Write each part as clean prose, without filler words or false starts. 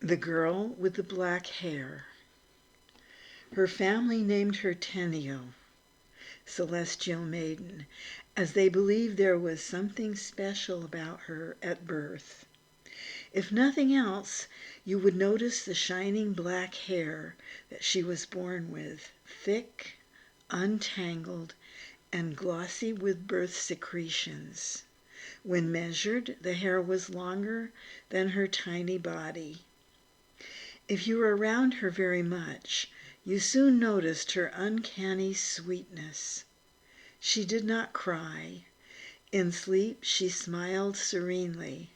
The girl with the black hair. Her family named her Tenio, celestial maiden, as they believed there was something special about her at birth. If nothing else, you would notice the shining black hair that she was born with, thick, untangled, and glossy with birth secretions. When measured, the hair was longer than her tiny body. If you were around her very much, you soon noticed her uncanny sweetness. She did not cry. In sleep, she smiled serenely.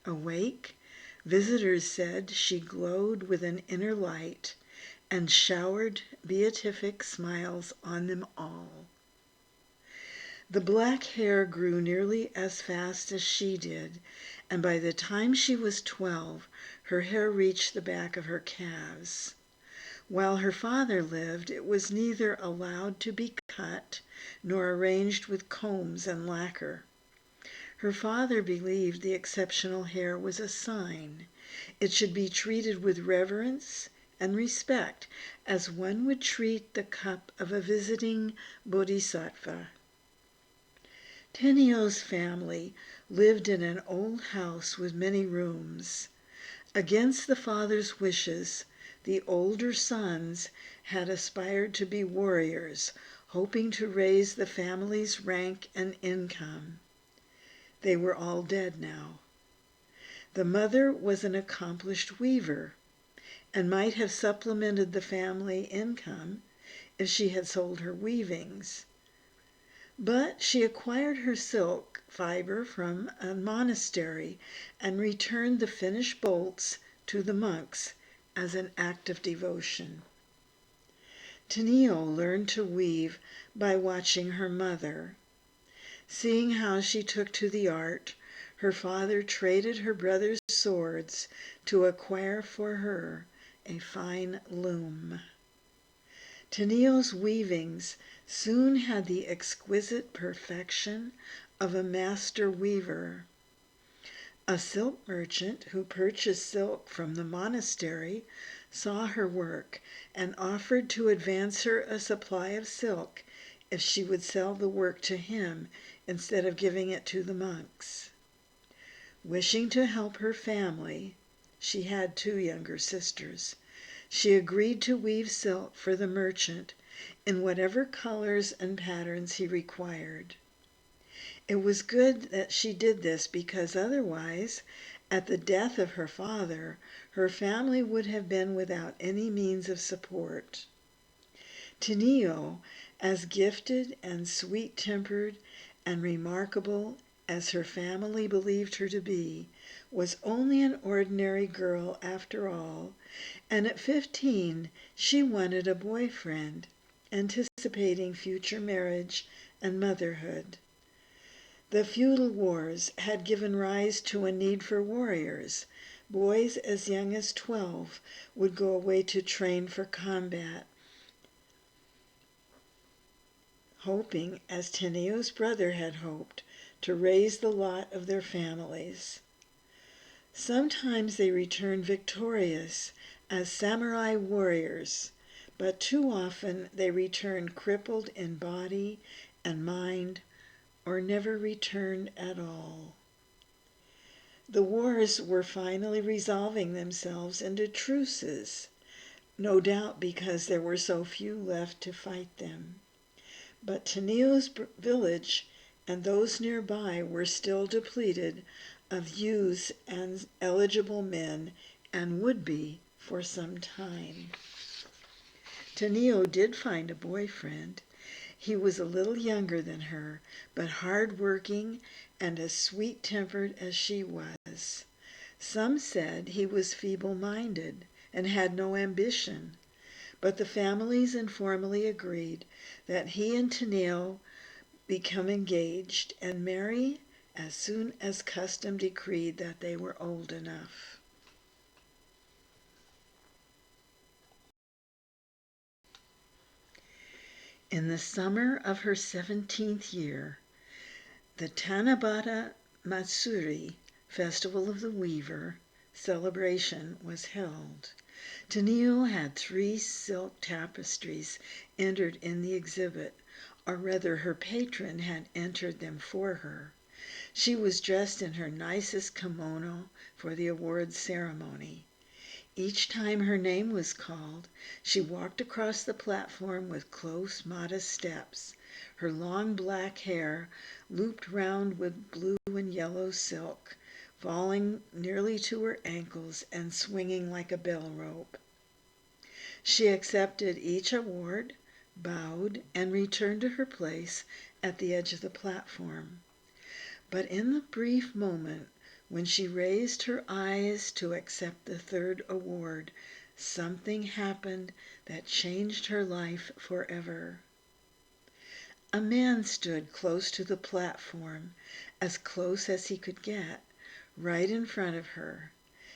Awake, visitors said she glowed with an inner light and showered beatific smiles on them all. The black hair grew nearly as fast as she did, and by the time she was 12, her hair reached the back of her calves. While her father lived, it was neither allowed to be cut nor arranged with combs and lacquer. Her father believed the exceptional hair was a sign. It should be treated with reverence and respect, as one would treat the cup of a visiting bodhisattva. Tenio's family lived in an old house with many rooms. Against the father's wishes, the older sons had aspired to be warriors, hoping to raise the family's rank and income. They were all dead now. The mother was an accomplished weaver and might have supplemented the family income if she had sold her weavings. But she acquired her silk fiber from a monastery and returned the finished bolts to the monks as an act of devotion. Tenio learned to weave by watching her mother. Seeing how she took to the art, her father traded her brother's swords to acquire for her a fine loom. Tenio's weavings soon had the exquisite perfection of a master weaver. A silk merchant who purchased silk from the monastery saw her work and offered to advance her a supply of silk if she would sell the work to him instead of giving it to the monks. Wishing to help her family, she had 2 younger sisters, she agreed to weave silk for the merchant in whatever colors and patterns he required. It was good that she did this because otherwise, at the death of her father, her family would have been without any means of support. Tenio, as gifted and sweet-tempered and remarkable as her family believed her to be, was only an ordinary girl after all, and at 15 she wanted a boyfriend, anticipating future marriage and motherhood. The feudal wars had given rise to a need for warriors. Boys as young as 12 would go away to train for combat, hoping, as Tenio's brother had hoped, to raise the lot of their families. Sometimes they returned victorious as samurai warriors, but too often they returned crippled in body and mind, or never returned at all. The wars were finally resolving themselves into truces, no doubt because there were so few left to fight them. But Tenio's village and those nearby were still depleted of youths and eligible men, and would be for some time. Tenio did find a boyfriend. He was a little younger than her, but hard-working and as sweet-tempered as she was. Some said he was feeble-minded and had no ambition, but the families informally agreed that he and Tenio become engaged and marry as soon as custom decreed that they were old enough. In the summer of her 17th year, the Tanabata Matsuri, Festival of the Weaver, celebration was held. Tenille had 3 silk tapestries entered in the exhibit, or rather her patron had entered them for her. She was dressed in her nicest kimono for the awards ceremony. Each time her name was called, she walked across the platform with close, modest steps, her long black hair looped round with blue and yellow silk, falling nearly to her ankles and swinging like a bell rope. She accepted each award, bowed, and returned to her place at the edge of the platform. But in the brief moment when she raised her eyes to accept the 3rd award, something happened that changed her life forever. A man stood close to the platform, as close as he could get, right in front of her.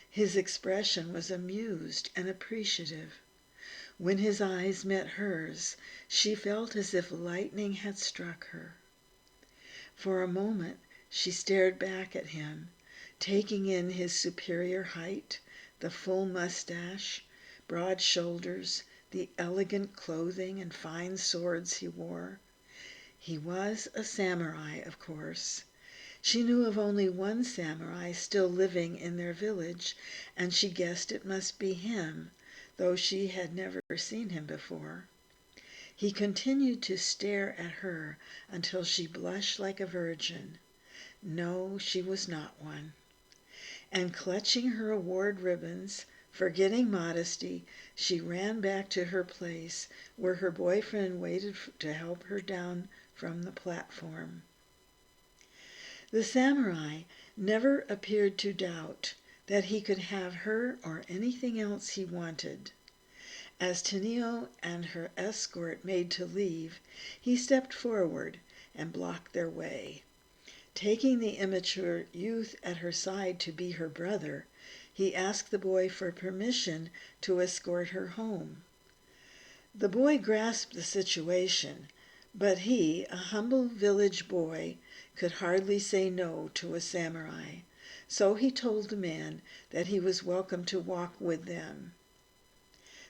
His expression was amused and appreciative. When his eyes met hers, she felt as if lightning had struck her. For a moment she stared back at him, taking in his superior height, the full mustache, broad shoulders, the elegant clothing and fine swords he wore. He was a samurai, of course. She knew of only one samurai still living in their village, and she guessed it must be him, though she had never seen him before. He continued to stare at her until she blushed like a virgin. No, she was not one. And clutching her award ribbons, forgetting modesty, she ran back to her place, where her boyfriend waited to help her down from the platform. The samurai never appeared to doubt that he could have her or anything else he wanted. As Tenille and her escort made to leave, he stepped forward and blocked their way. Taking the immature youth at her side to be her brother, he asked the boy for permission to escort her home. The boy grasped the situation, but he, a humble village boy, could hardly say no to a samurai, so he told the man that he was welcome to walk with them.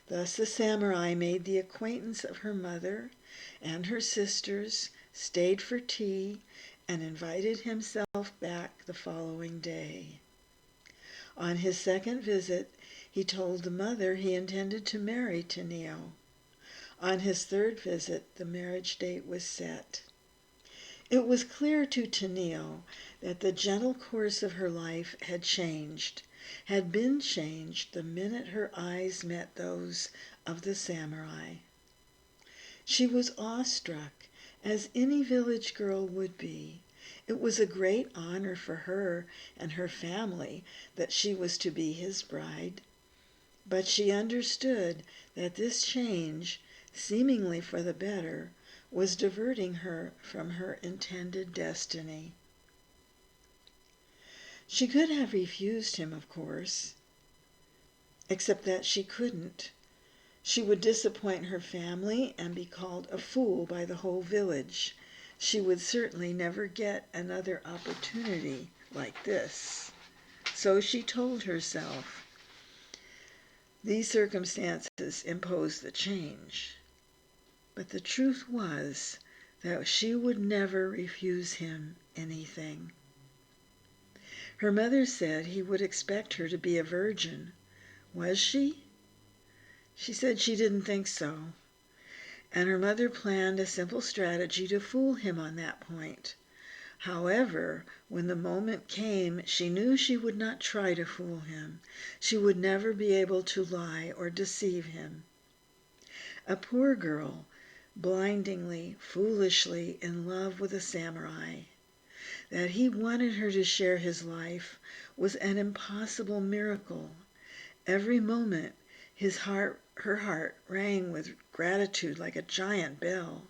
Thus the samurai made the acquaintance of her mother and her sisters, stayed for tea, and invited himself back the following day. On his 2nd visit, he told the mother he intended to marry Tenille. On his 3rd visit, the marriage date was set. It was clear to Tenille that the gentle course of her life had been changed the minute her eyes met those of the samurai. She was awestruck, as any village girl would be. It was a great honor for her and her family that she was to be his bride. But she understood that this change, seemingly for the better, was diverting her from her intended destiny. She could have refused him, of course, except that she couldn't. She would disappoint her family and be called a fool by the whole village. She would certainly never get another opportunity like this. So she told herself. These circumstances imposed the change. But the truth was that she would never refuse him anything. Her mother said he would expect her to be a virgin. Was she? She said she didn't think so. And her mother planned a simple strategy to fool him on that point. However, when the moment came, she knew she would not try to fool him. She would never be able to lie or deceive him. A poor girl, blindingly, foolishly in love with a samurai. That he wanted her to share his life was an impossible miracle. Every moment her heart rang with gratitude like a giant bell.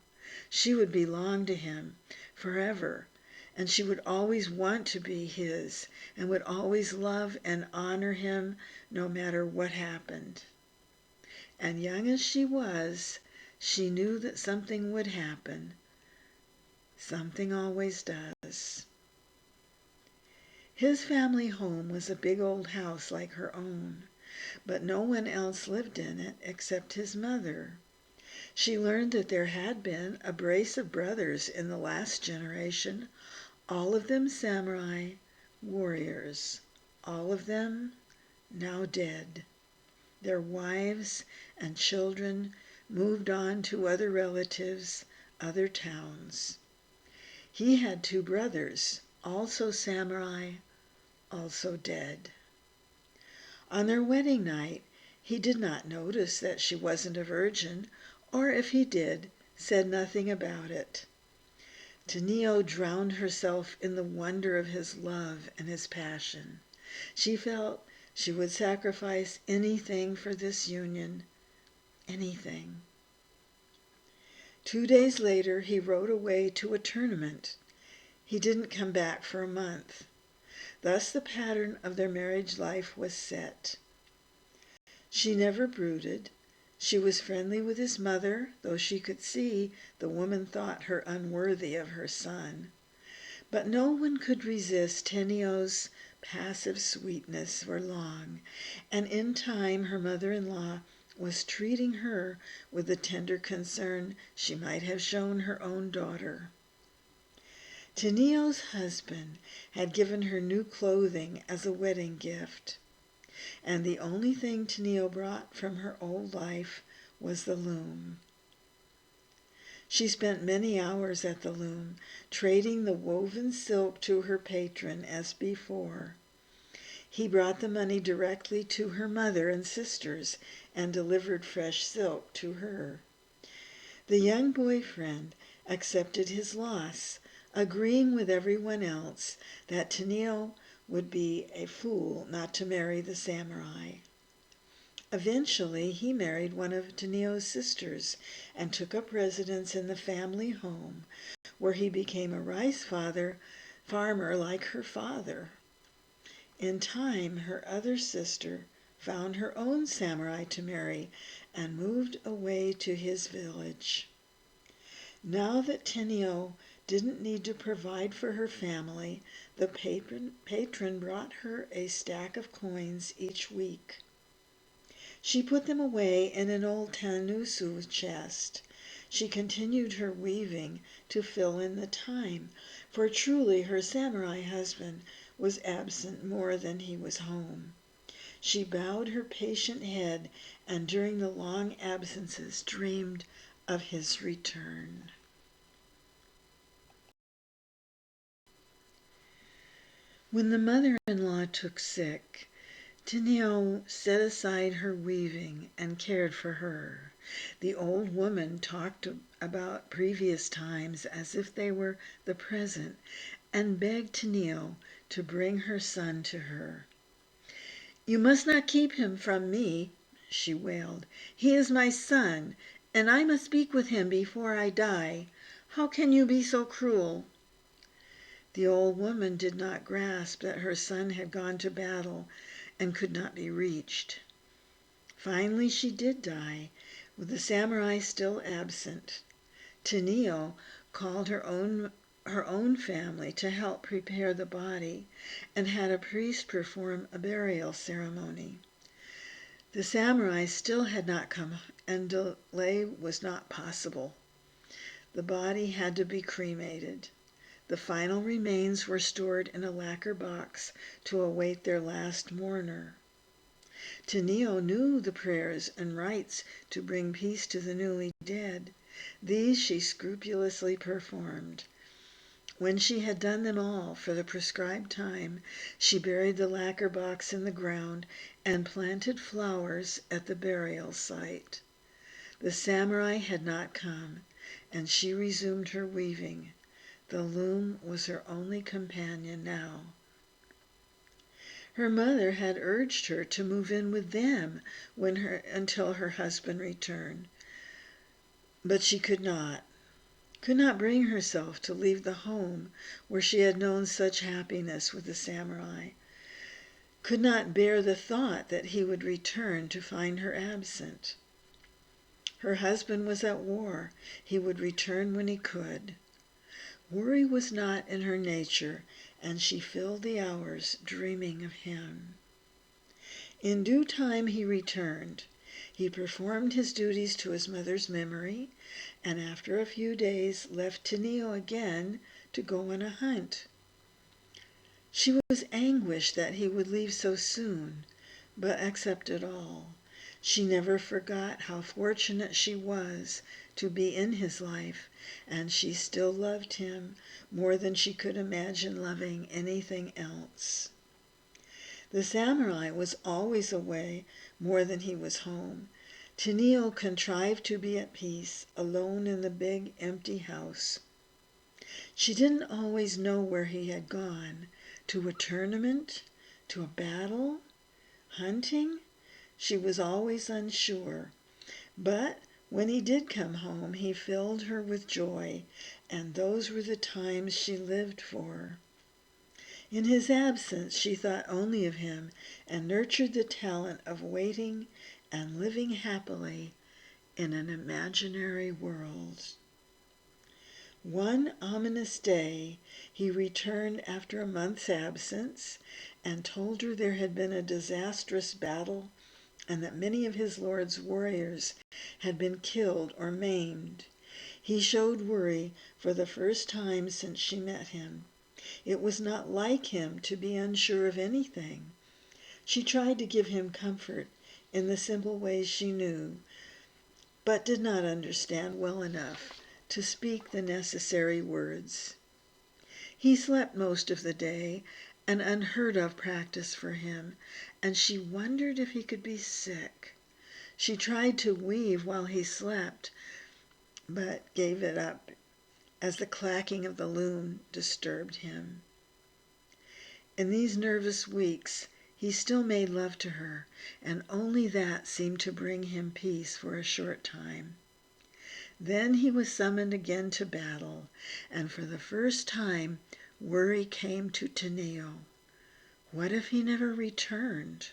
She would belong to him forever, and she would always want to be his, and would always love and honor him no matter what happened. And young as she was, she knew that something would happen. Something always does. His family home was a big old house like her own, but no one else lived in it except his mother. She learned that there had been a brace of brothers in the last generation, all of them samurai warriors, all of them now dead. Their wives and children moved on to other relatives, other towns. He had two brothers, also samurai, also dead. On their wedding night, he did not notice that she wasn't a virgin, or if he did, said nothing about it. Tenio drowned herself in the wonder of his love and his passion. She felt she would sacrifice anything for this union, anything. 2 days later, he rode away to a tournament. He didn't come back for a month. Thus the pattern of their marriage life was set. She never brooded. She was friendly with his mother, though she could see the woman thought her unworthy of her son. But no one could resist Tenio's passive sweetness for long, and in time her mother-in-law was treating her with the tender concern she might have shown her own daughter. Tenio's husband had given her new clothing as a wedding gift, and the only thing Tenio brought from her old life was the loom. She spent many hours at the loom, trading the woven silk to her patron as before. He brought the money directly to her mother and sisters and delivered fresh silk to her. The young boyfriend accepted his loss, agreeing with everyone else that Tenio would be a fool not to marry the samurai. Eventually, he married one of Tenio's sisters and took up residence in the family home, where he became a rice farmer like her father. In time, her other sister found her own samurai to marry and moved away to his village. Now that Tenio didn't need to provide for her family, the patron brought her a stack of coins each week. She put them away in an old tanusu chest. She continued her weaving to fill in the time, for truly her samurai husband was absent more than he was home. She bowed her patient head, and during the long absences dreamed of his return. When the mother-in-law took sick, Tenio set aside her weaving and cared for her. The old woman talked about previous times as if they were the present, and begged Tenio to bring her son to her. "You must not keep him from me," she wailed. "He is my son, and I must speak with him before I die. How can you be so cruel?" The old woman did not grasp that her son had gone to battle and could not be reached. Finally she did die, with the samurai still absent. Tenio called her own family to help prepare the body, and had a priest perform a burial ceremony. The samurai still had not come, and delay was not possible. The body had to be cremated. The final remains were stored in a lacquer box to await their last mourner. Tenio knew the prayers and rites to bring peace to the newly dead. These she scrupulously performed. When she had done them all for the prescribed time, she buried the lacquer box in the ground and planted flowers at the burial site. The samurai had not come, and she resumed her weaving. The loom was her only companion now. Her mother had urged her to move in with them until her husband returned, but she could not bring herself to leave the home where she had known such happiness with the samurai, could not bear the thought that he would return to find her absent. Her husband was at war. He would return when he could. Worry was not in her nature, and she filled the hours dreaming of him. In due time he returned. He performed his duties to his mother's memory, and after a few days left Tenio again to go on a hunt. She was anguished that he would leave so soon, but accepted all. She never forgot how fortunate she was to be in his life, and she still loved him more than she could imagine loving anything else. The samurai was always away more than he was home. Tenio contrived to be at peace, alone in the big, empty house. She didn't always know where he had gone. To a tournament? To a battle? Hunting? She was always unsure. But when he did come home, he filled her with joy, and those were the times she lived for. In his absence, she thought only of him and nurtured the talent of waiting and living happily in an imaginary world. One ominous day, he returned after a month's absence and told her there had been a disastrous battle and that many of his lord's warriors had been killed or maimed. He showed worry for the first time since she met him. It was not like him to be unsure of anything. She tried to give him comfort in the simple ways she knew, but did not understand well enough to speak the necessary words. He slept most of the day, an unheard of practice for him, and she wondered if he could be sick. She tried to weave while he slept, but gave it up as the clacking of the loom disturbed him. In these nervous weeks, he still made love to her, and only that seemed to bring him peace for a short time. Then he was summoned again to battle, and for the first time worry came to Teneo. What if he never returned?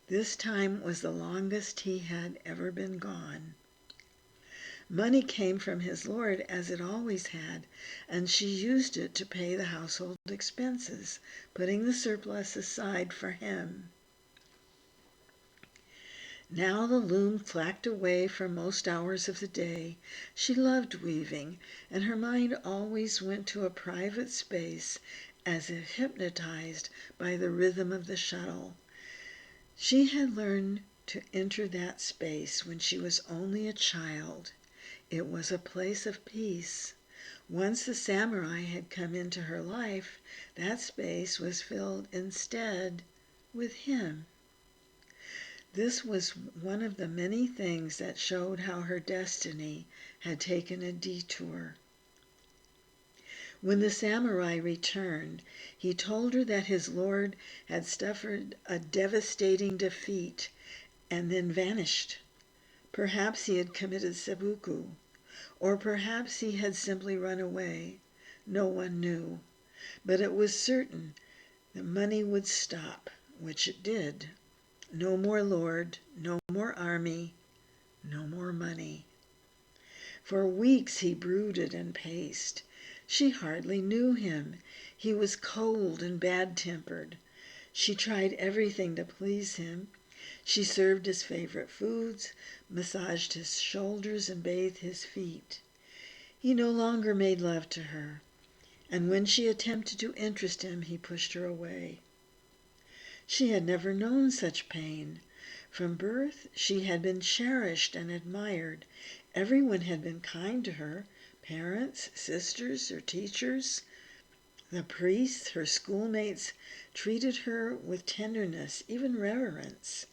This time was the longest he had ever been gone. Money came from his lord as it always had, and she used it to pay the household expenses, putting the surplus aside for him. Now the loom clacked away for most hours of the day. She loved weaving, and her mind always went to a private space as if hypnotized by the rhythm of the shuttle. She had learned to enter that space when she was only a child. It was a place of peace. Once the samurai had come into her life, that space was filled instead with him. This was one of the many things that showed how her destiny had taken a detour. When the samurai returned, he told her that his lord had suffered a devastating defeat and then vanished. Perhaps he had committed seppuku, or perhaps he had simply run away. No one knew. But it was certain the money would stop, which it did. No more lord, no more army, no more money. For weeks he brooded and paced. She hardly knew him. He was cold and bad-tempered. She tried everything to please him. She served his favorite foods, massaged his shoulders, and bathed his feet. He no longer made love to her, and when she attempted to interest him, he pushed her away. She had never known such pain. From birth, she had been cherished and admired. Everyone had been kind to her, parents, sisters, or teachers. The priests, her schoolmates, treated her with tenderness, even reverence.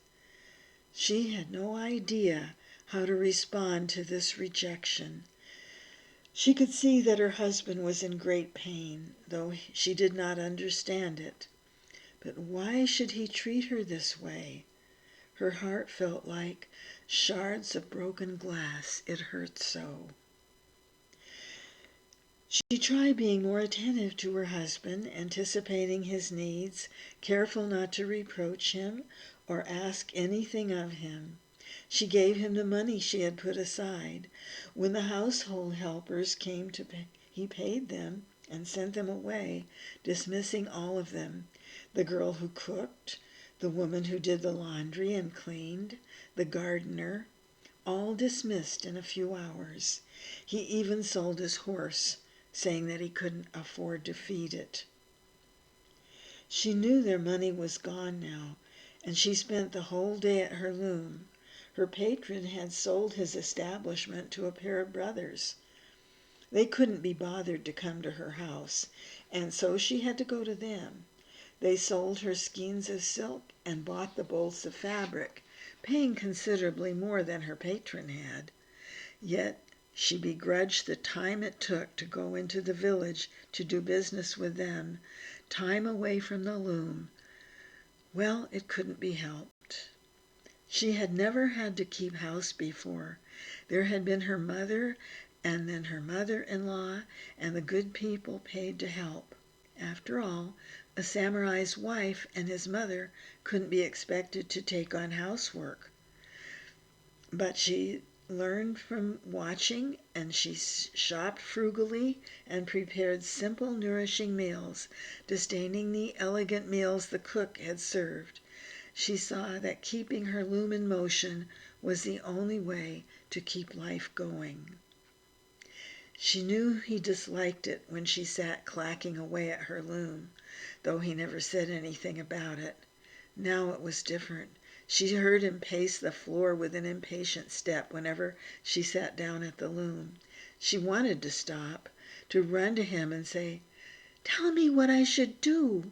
She had no idea how to respond to this rejection. She could see that her husband was in great pain, though she did not understand it. But why should he treat her this way? Her heart felt like shards of broken glass. It hurt so. She tried being more attentive to her husband, anticipating his needs, careful not to reproach him or ask anything of him. She gave him the money she had put aside. When the household helpers came to He paid them and sent them away, dismissing all of them: the girl who cooked, the woman who did the laundry and cleaned, the gardener, all dismissed in a few hours. He even sold his horse, saying that he couldn't afford to feed it. She knew their money was gone now, and she spent the whole day at her loom. Her patron had sold his establishment to a pair of brothers. They couldn't be bothered to come to her house, and so she had to go to them. They sold her skeins of silk and bought the bolts of fabric, paying considerably more than her patron had. Yet she begrudged the time it took to go into the village to do business with them, time away from the loom. Well, it couldn't be helped. She had never had to keep house before. There had been her mother, and then her mother-in-law, and the good people paid to help. After all, a samurai's wife and his mother couldn't be expected to take on housework. But she learned from watching, and she shopped frugally and prepared simple, nourishing meals, disdaining the elegant meals the cook had served. She saw that keeping her loom in motion was the only way to keep life going. She knew he disliked it when she sat clacking away at her loom, though he never said anything about it. Now it was different. She heard him pace the floor with an impatient step whenever she sat down at the loom. She wanted to stop, to run to him and say, "Tell me what I should do.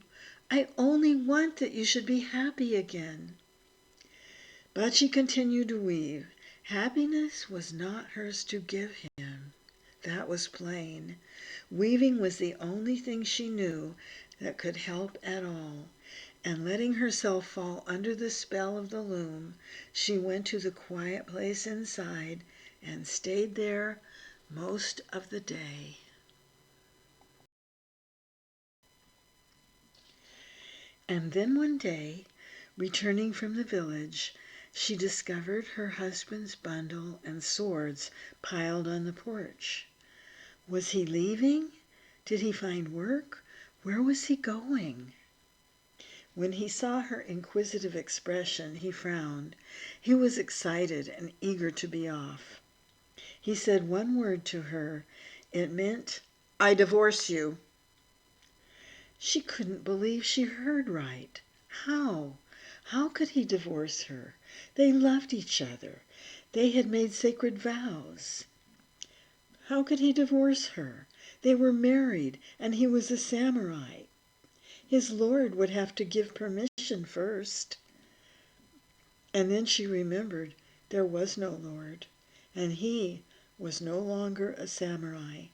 I only want that you should be happy again." But she continued to weave. Happiness was not hers to give him. That was plain. Weaving was the only thing she knew that could help at all. And letting herself fall under the spell of the loom, she went to the quiet place inside and stayed there most of the day. And then one day, returning from the village, she discovered her husband's bundle and swords piled on the porch. Was he leaving? Did he find work? Where was he going? When he saw her inquisitive expression, he frowned. He was excited and eager to be off. He said one word to her. It meant, "I divorce you." She couldn't believe she heard right. How? How could he divorce her? They loved each other. They had made sacred vows. How could he divorce her? They were married, and he was a samurai. His lord would have to give permission first. And then she remembered there was no lord, and he was no longer a samurai.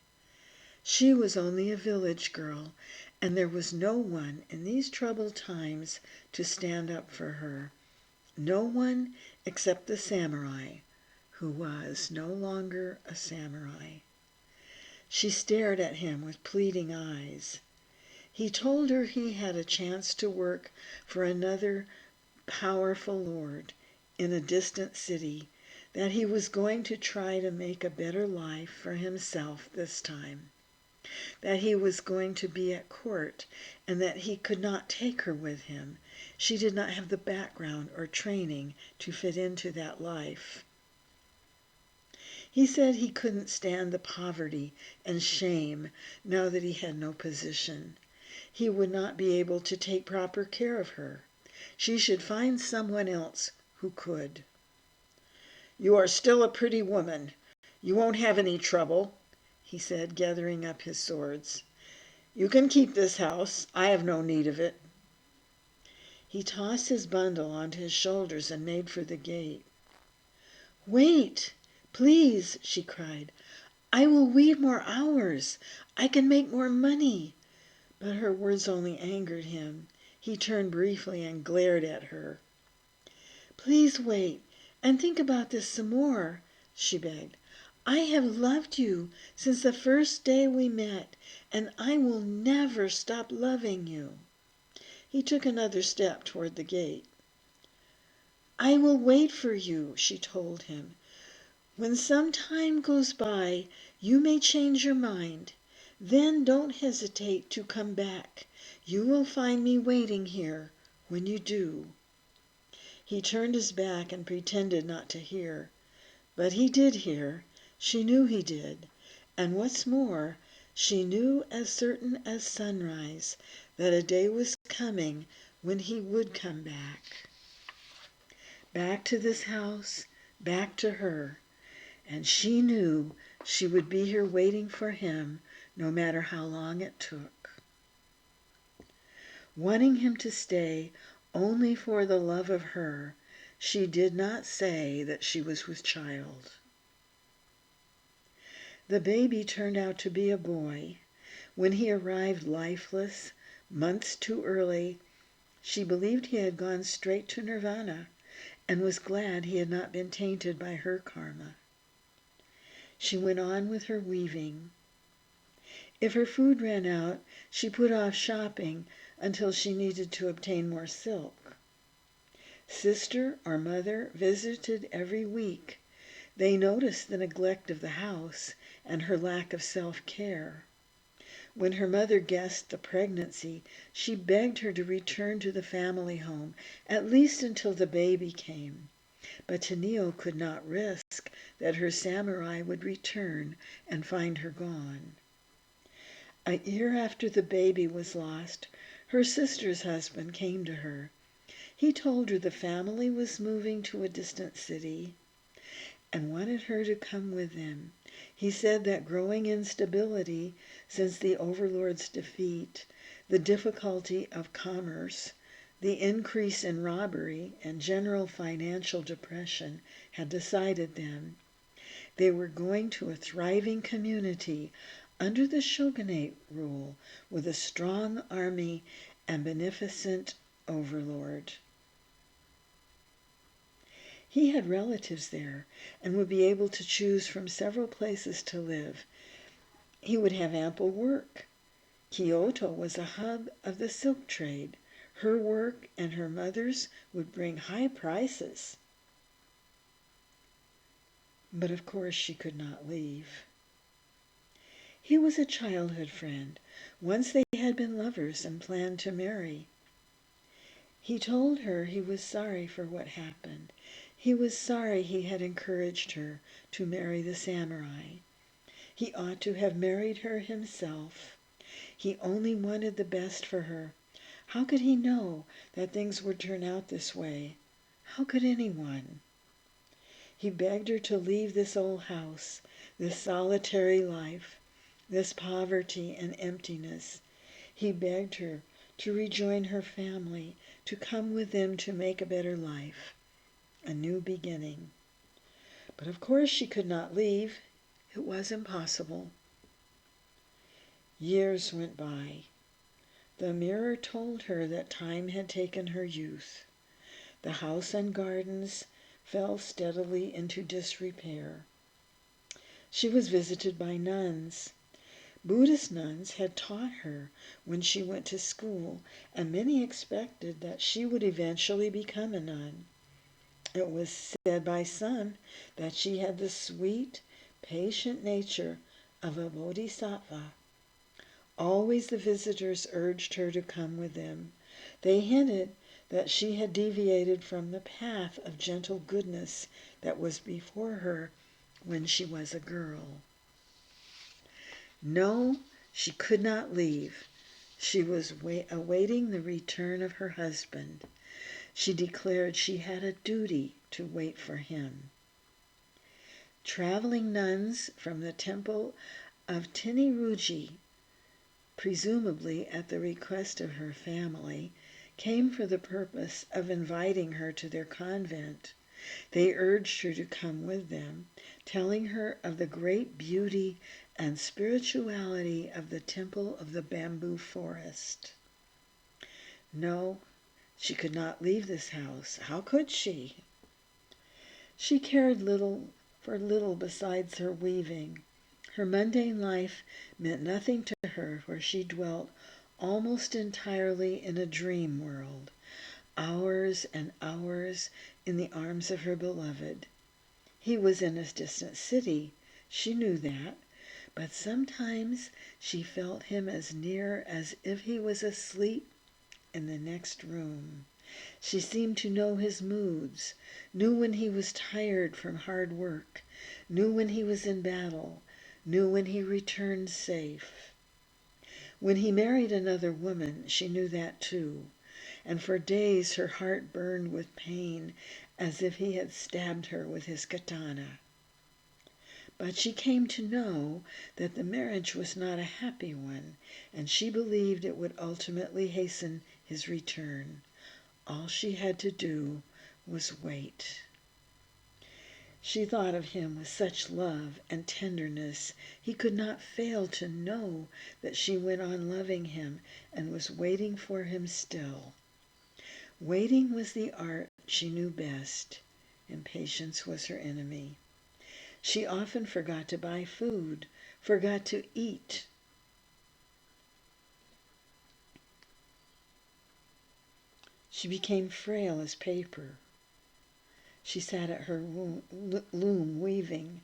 She was only a village girl, and there was no one in these troubled times to stand up for her. No one except the samurai, who was no longer a samurai. She stared at him with pleading eyes. He told her he had a chance to work for another powerful lord in a distant city, that he was going to try to make a better life for himself this time, that he was going to be at court, and that he could not take her with him. She did not have the background or training to fit into that life. He said he couldn't stand the poverty and shame now that he had no position. He would not be able to take proper care of her. She should find someone else who could. "You are still a pretty woman. You won't have any trouble," he said, gathering up his swords. "You can keep this house. I have no need of it." He tossed his bundle onto his shoulders and made for the gate. "Wait, please," she cried. "I will weave more hours. I can make more money." But her words only angered him. He turned briefly and glared at her. "Please wait and think about this some more," she begged. "I have loved you since the first day we met, and I will never stop loving you." He took another step toward the gate. "I will wait for you," she told him. "When some time goes by, you may change your mind. Then don't hesitate to come back. You will find me waiting here when you do." He turned his back and pretended not to hear. But he did hear. She knew he did. And what's more, she knew as certain as sunrise that a day was coming when he would come back. Back to this house, back to her. And she knew she would be here waiting for him no matter how long it took. Wanting him to stay only for the love of her, she did not say that she was with child. The baby turned out to be a boy. When he arrived lifeless, months too early, she believed he had gone straight to nirvana and was glad he had not been tainted by her karma. She went on with her weaving. If her food ran out, she put off shopping until she needed to obtain more silk. Sister or mother visited every week. They noticed the neglect of the house and her lack of self-care. When her mother guessed the pregnancy, she begged her to return to the family home, at least until the baby came. But Tenio could not risk that her samurai would return and find her gone. A year after the baby was lost, her sister's husband came to her. He told her the family was moving to a distant city and wanted her to come with them. He said that growing instability since the overlord's defeat, the difficulty of commerce, the increase in robbery, and general financial depression had decided them. They were going to a thriving community under the shogunate rule with a strong army and beneficent overlord. He had relatives there and would be able to choose from several places to live. He would have ample work. Kyoto was a hub of the silk trade. Her work and her mother's would bring high prices. But of course she could not leave. He was a childhood friend. Once they had been lovers and planned to marry. He told her he was sorry for what happened. He was sorry he had encouraged her to marry the samurai. He ought to have married her himself. He only wanted the best for her. How could he know that things would turn out this way? How could anyone? He begged her to leave this old house, this solitary life, this poverty and emptiness. He begged her to rejoin her family, to come with them to make a better life, a new beginning. But of course she could not leave. It was impossible. Years went by. The mirror told her that time had taken her youth. The house and gardens fell steadily into disrepair. She was visited by nuns. Buddhist nuns had taught her when she went to school, and many expected that she would eventually become a nun. It was said by some that she had the sweet, patient nature of a bodhisattva. Always the visitors urged her to come with them. They hinted that she had deviated from the path of gentle goodness that was before her when she was a girl. No, she could not leave. She was awaiting the return of her husband. She declared she had a duty to wait for him. Traveling nuns from the temple of Tenryuji, presumably at the request of her family, came for the purpose of inviting her to their convent. They urged her to come with them, telling her of the great beauty and spirituality of the temple of the bamboo forest. No, she could not leave this house. How could she? She cared for little besides her weaving. Her mundane life meant nothing to her, for she dwelt almost entirely in a dream world, hours and hours in the arms of her beloved. He was in a distant city. She knew that. but sometimes she felt him as near as if he was asleep in the next room. She seemed to know his moods, knew when he was tired from hard work, knew when he was in battle, knew when he returned safe. When he married another woman, she knew that too, and for days her heart burned with pain as if he had stabbed her with his katana. But she came to know that the marriage was not a happy one, and she believed it would ultimately hasten his return. All she had to do was wait. She thought of him with such love and tenderness. He could not fail to know that she went on loving him and was waiting for him still. Waiting was the art she knew best. Impatience was her enemy. She often forgot to buy food, forgot to eat. She became frail as paper. She sat at her loom weaving.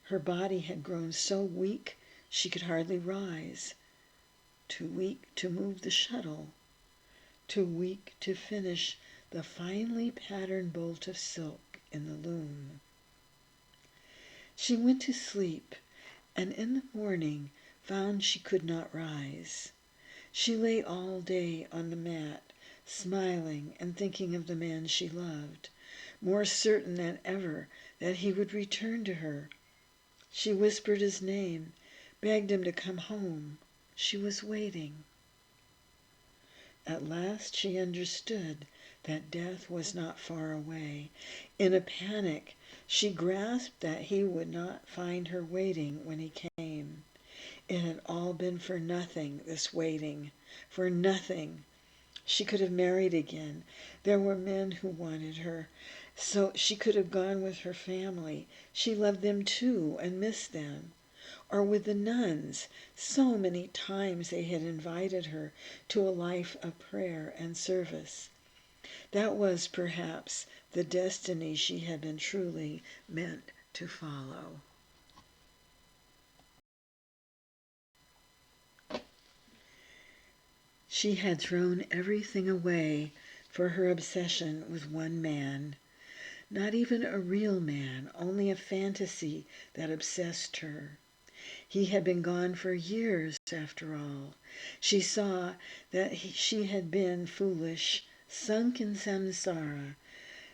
Her body had grown so weak she could hardly rise. Too weak to move the shuttle. Too weak to finish the finely patterned bolt of silk in the loom. She went to sleep, and in the morning found she could not rise. She lay all day on the mat, smiling and thinking of the man she loved, more certain than ever that he would return to her. She whispered his name, begged him to come home. She was waiting. At last she understood that death was not far away. In a panic, she grasped that he would not find her waiting when he came. It had all been for nothing, this waiting, for nothing. She could have married again. There were men who wanted her, so she could have gone with her family. She loved them too and missed them. Or with the nuns. So many times they had invited her to a life of prayer and service. That was, perhaps, the destiny she had been truly meant to follow. She had thrown everything away for her obsession with one man. Not even a real man, only a fantasy that obsessed her. He had been gone for years, after all. She saw that she had been foolish, sunk in samsara,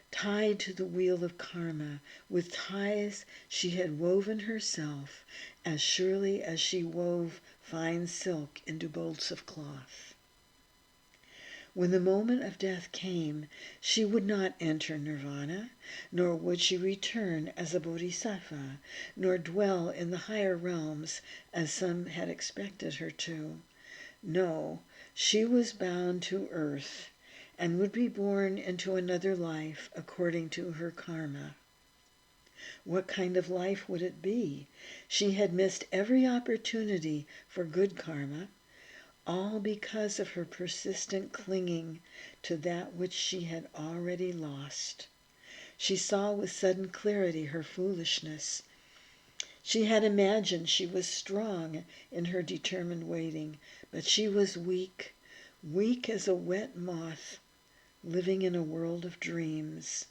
tied to the wheel of karma, with ties she had woven herself, as surely as she wove fine silk into bolts of cloth. When the moment of death came, she would not enter nirvana, nor would she return as a bodhisattva, nor dwell in the higher realms as some had expected her to. No, she was bound to earth, and would be born into another life according to her karma. What kind of life would it be? She had missed every opportunity for good karma, all because of her persistent clinging to that which she had already lost. She saw with sudden clarity her foolishness. She had imagined she was strong in her determined waiting, but she was weak, weak as a wet moth, living in a world of dreams.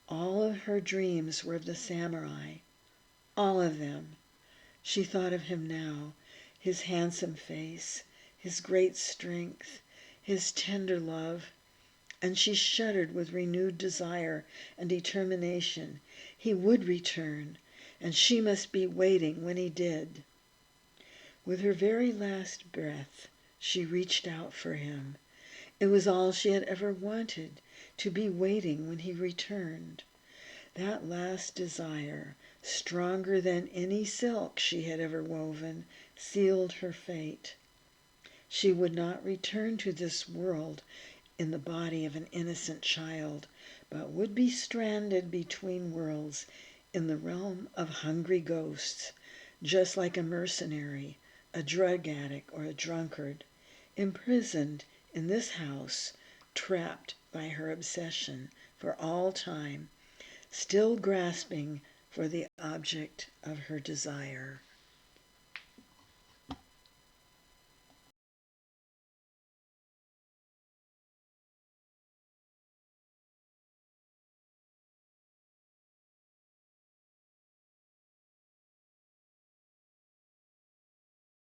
All of her dreams were of the samurai, all of them. She thought of him now, his handsome face, his great strength, his tender love, and she shuddered with renewed desire and determination. He would return, and she must be waiting when he did. With her very last breath, she reached out for him. It was all she had ever wanted, to be waiting when he returned. That last desire, stronger than any silk she had ever woven, sealed her fate. She would not return to this world in the body of an innocent child, but would be stranded between worlds in the realm of hungry ghosts, just like a mercenary, a drug addict, or a drunkard, imprisoned in this house, trapped by her obsession for all time, still grasping for the object of her desire.